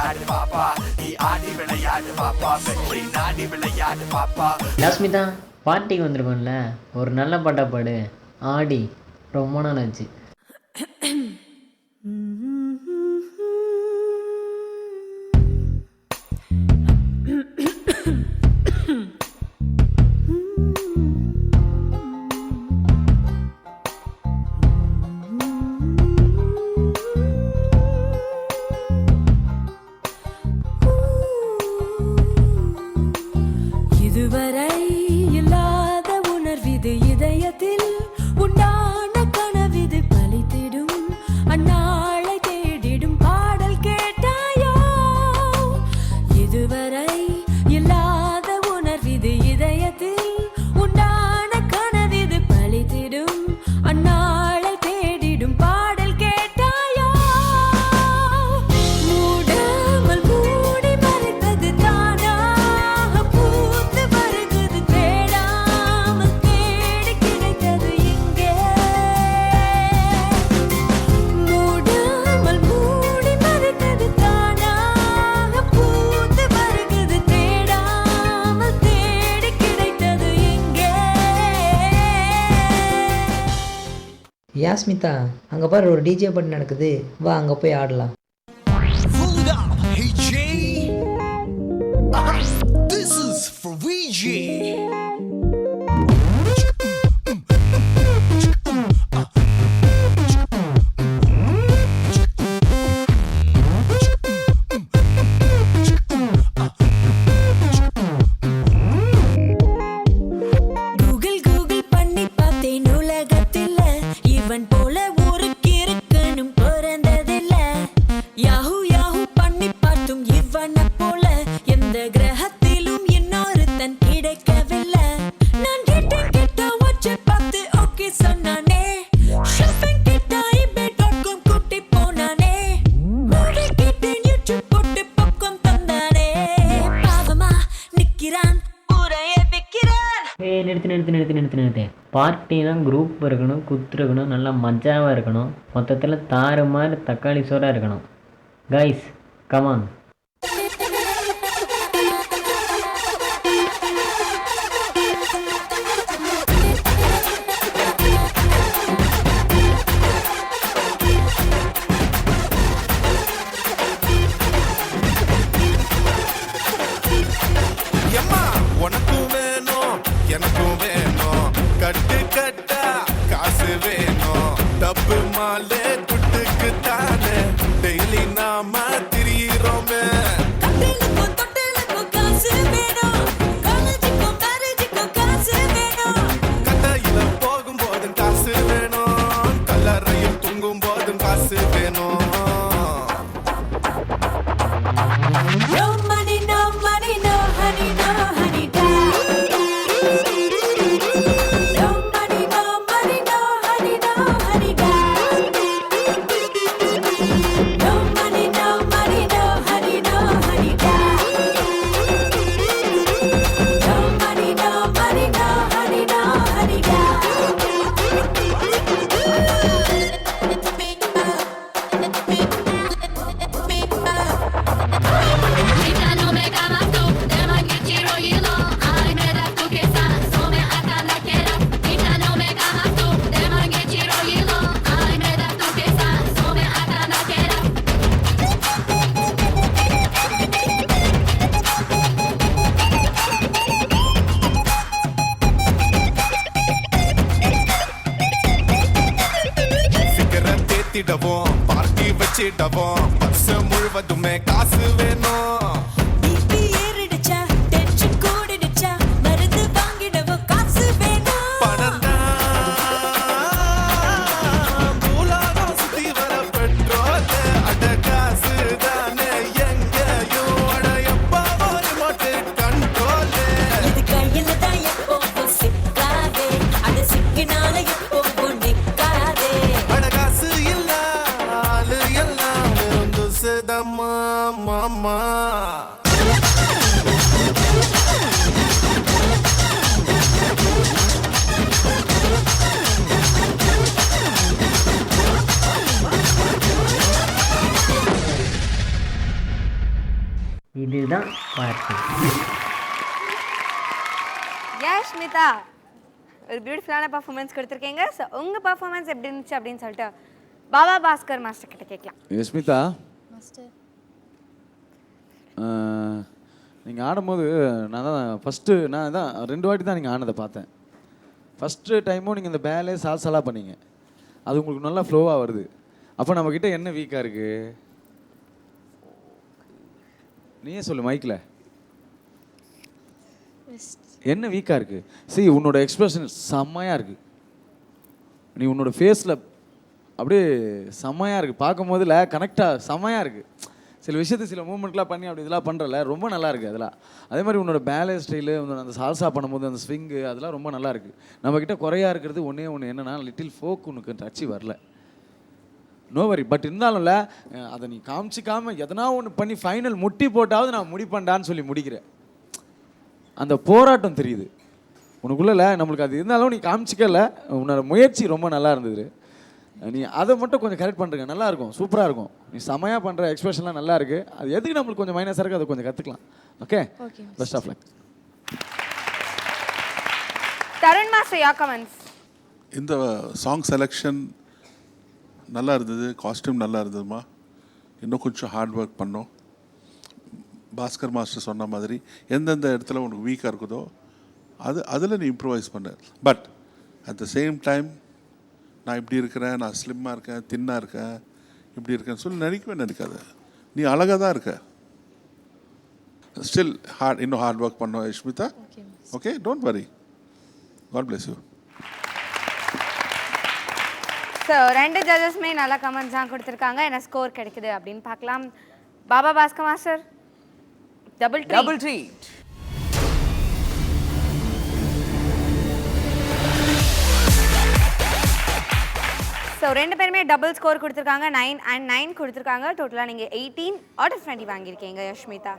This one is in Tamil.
விளையாடு பாப்பா, நீ ஆடி விளையாடு பாப்பா, வெற்றி நாடி விளையாடு பாப்பா. யாஸ்மிதா, பார்ட்டிக்கு வந்திருக்கோம்ல, ஒரு நல்ல பாட்டா பாடு. ஆடி ரொம்ப நாள் ஆச்சு. இதுவரை இல்லாத உணர்விது இதயத்தில் உண்டான கனவிது பலித்திடும் அந்நாளை தேடிடும் பாடல் கேட்டாயோ. இதுவரை இல்லாத உணர்விது இதயத்தில் உண்டான கனவிது பலித்திடும் அந்நாளை தேடிடும் பாடல் கேட்டாயோ. மூடாமல் மூடி மறைத்தது தானாக பூத்து வருகுது, தேடாமல் தேடி கிடைத்தது இங்கே. மூடாமல் மூடி மறைத்தது தானாக பூத்து வருகுது, தேடாமல் தேடி கிடைத்தது இங்கே. யாஸ்மிதா, அங்கே பாரு ஒரு டிஜே பாட்டு நடக்குது, வா அங்கே போய் ஆடலாம். Pull it up, hey Jay. This is for VJ. Google Google பண்ணி பார்த்தேன் உலகத்தில் இவன் போல ஒரு கிறுக்கனும் பிறந்ததில்ல. யாஹூ யாஹூ பண்ணி பார்த்தும் இவனை போல எந்த கிரகத்திலும் இன்னொருத்தன் கிடைக்கவில்லை. நான் கேட்டேன் கேட்ட வச்சு பார்த்து ஓகே சொன்னானே. ஷாப்பிங் கேட்ட eBay.com கூட்டி போனானே. மூவி கேட்டேன் யூடியூப் போட்டு பக்கம் தந்தானே. பாவமா நிக்கிறான் ஊரைய விக்கிறான். நிறுத்து. பார்ட்டினா குரூப் இருக்கணும், குத்து இருக்கணும், நல்லா மஜாவாக இருக்கணும், மொத்தத்தில் தாறு மாதிரி தக்காளி சோறாக இருக்கணும். Guys come on. எம்மா உனக்கும் வேணும் எனக்கும் வேணும், கட்டு கட்டா காசு வேணும், டப்பு மாலே துட்டுக்கு தானே டெய்லி நாம திரியிறோமே. தொட்டிலுக்கும் தொட்டிலுக்கும் காசு வேணும், காலேஜுக்கும் மேரேஜுக்கும் காசு வேணும். கட்டையில போகும்போதும் காசு வேணும், கல்லறையில் தூங்கும் போதும் காசு வேணும். No money, no money, no honey, no honey dad. No money, no money, no honey, no honey dad. No money, no money, no honey, no honey dad. No money, no money, no honey, no honey dad. ஃபிகரை தேத்திடவும் பார்ட்டி வச்சிடவும் வருஷம் முழுவதுமே காசு வேணும். BP ஏறிடுச்சா, tension கூடிடுச்சா, மருந்து வாங்கிடவும் காசு வேணும். பணம்தான் பூலாகம் சுத்தி வர பெட்ரோல், அட காசு தானே எங்கேயும் அடையப்பா ஒரு மொட்டை கண்ட்ரோல். இது கையில தான் எப்பவும் சிக்காதே, அது சிக்கினால எப்பவும் நிக்காதே. அட காசு இல்ல ஆளு எல்லாம் இருந்து சிதமா மாமா. இதுதான் பார்ட்டி. யஷ்மிதா ஒரு பியூட்டிஃபுல்லான பர்ஃபார்மன்ஸ் கொடுத்துருக்கீங்க. ஸோ உங்கள் பர்ஃபார்மன்ஸ் எப்படி இருந்துச்சு அப்படின்னு சொல்லிட்டு பாபா பாஸ்கர் மாஸ்டர் கிட்ட கேட்கலாம். யஷ்மிதா நீங்கள் ஆடும்போது நான் தான் 2 வாட்டி தான் நீங்கள் ஆனதை பார்த்தேன். ஃபஸ்ட்டு டைமும் நீங்கள் இந்த பேலே சால்சலாக பண்ணீங்க, அது உங்களுக்கு நல்லா ஃப்ளோவாக வருது. அப்போ நம்மக்கிட்ட என்ன வீக்காக இருக்குது நீயே சொல்லு மைக்கில், என்ன வீக்காக இருக்குது? சரி, உன்னோட எக்ஸ்பிரஷன் செம்மையாக இருக்குது, நீ உன்னோட ஃபேஸில் அப்படியே செம்மையாக இருக்குது, பார்க்கும்போதுல கனெக்டாக செம்மையாக இருக்குது. சில விஷயத்தை சில மூமெண்ட்லாம் பண்ணி அப்படி இதெல்லாம் பண்ணுறல ரொம்ப நல்லா இருக்குது அதெல்லாம். அதே மாதிரி உன்னோட பேலே ஸ்டைலு, அந்த சால்சா பண்ணும்போது அந்த ஸ்விங்கு அதெல்லாம் ரொம்ப நல்லா இருக்குது. நம்மக்கிட்ட குறையாக இருக்கிறது ஒன்றே ஒன்று என்னென்னா லிட்டில் ஃபோக் உனக்கு டச்சு வரல. நோ வரி, பட் இருந்தாலும்ல அதை நீ காமிச்சிக்காம எதனா ஒன்று பண்ணி ஃபைனல் முட்டி போட்டாவது நான் முடிப்பேன்டான்னு சொல்லி முடிக்கிறேன். அந்த போராட்டம் தெரியுது உனக்குள்ள. நம்மளுக்கு அது இருந்தாலும் நீ காமிச்சிக்கல, உன்னோட முயற்சி ரொம்ப நல்லா இருந்தது. நீ அதை மட்டும் கொஞ்சம் கரெக்ட் பண்ணுறங்க, நல்லா இருக்கும், சூப்பராக இருக்கும். நீ செமையாக பண்ணுற எக்ஸ்பிரஷன்லாம் நல்லா இருக்குது. அது எதுக்கு நம்மளுக்கு கொஞ்சம் மைனஸாக இருக்குது, அதை கொஞ்சம் கற்றுக்கலாம். Okay, best of luck. Tarun master யா கமெண்ட்ஸ். இந்த சாங் செலெக்ஷன் நல்லா இருந்தது, காஸ்டியூம் நல்லா இருந்ததுமா. இன்னும் கொஞ்சம் ஹார்ட் ஒர்க் பண்ணோம். பாஸ்கர் மாஸ்டர் சொன்ன மாதிரி எந்தெந்த இடத்துல உனக்கு வீக்காக இருக்குதோ அதில் நீ இம்ப்ரூவைஸ் பண்ண. But at the same time நான் இப்படி இருக்கிறேன், நான் ஸ்லிம்மாக இருக்கேன், தின்னாக இருக்கேன், இப்படி இருக்கேன்னு சொல்லி நினைக்காத. நீ அழகாக தான் இருக்க. ஸ்டில் இன்னும் ஹார்ட் ஒர்க் பண்ணோம் Yashmitha. Okay, don't worry. God bless you. So 2 ஜட்ஜஸ்மே நல்லா கமெண்ட்ஸ் தான் கொடுத்துருக்காங்க. என்ன ஸ்கோர் கிடைக்குது அப்படின்னு பார்க்கலாம். Baba Bhaskar master double treat. So 2 பேருமே டபுள் ஸ்கோர் கொடுத்துருக்காங்க. 9 and 9 கொடுத்துருக்காங்க. டோட்டலாக நீங்கள் 18 out of 20 வாங்கியிருக்கீங்க யஷ்மிதா.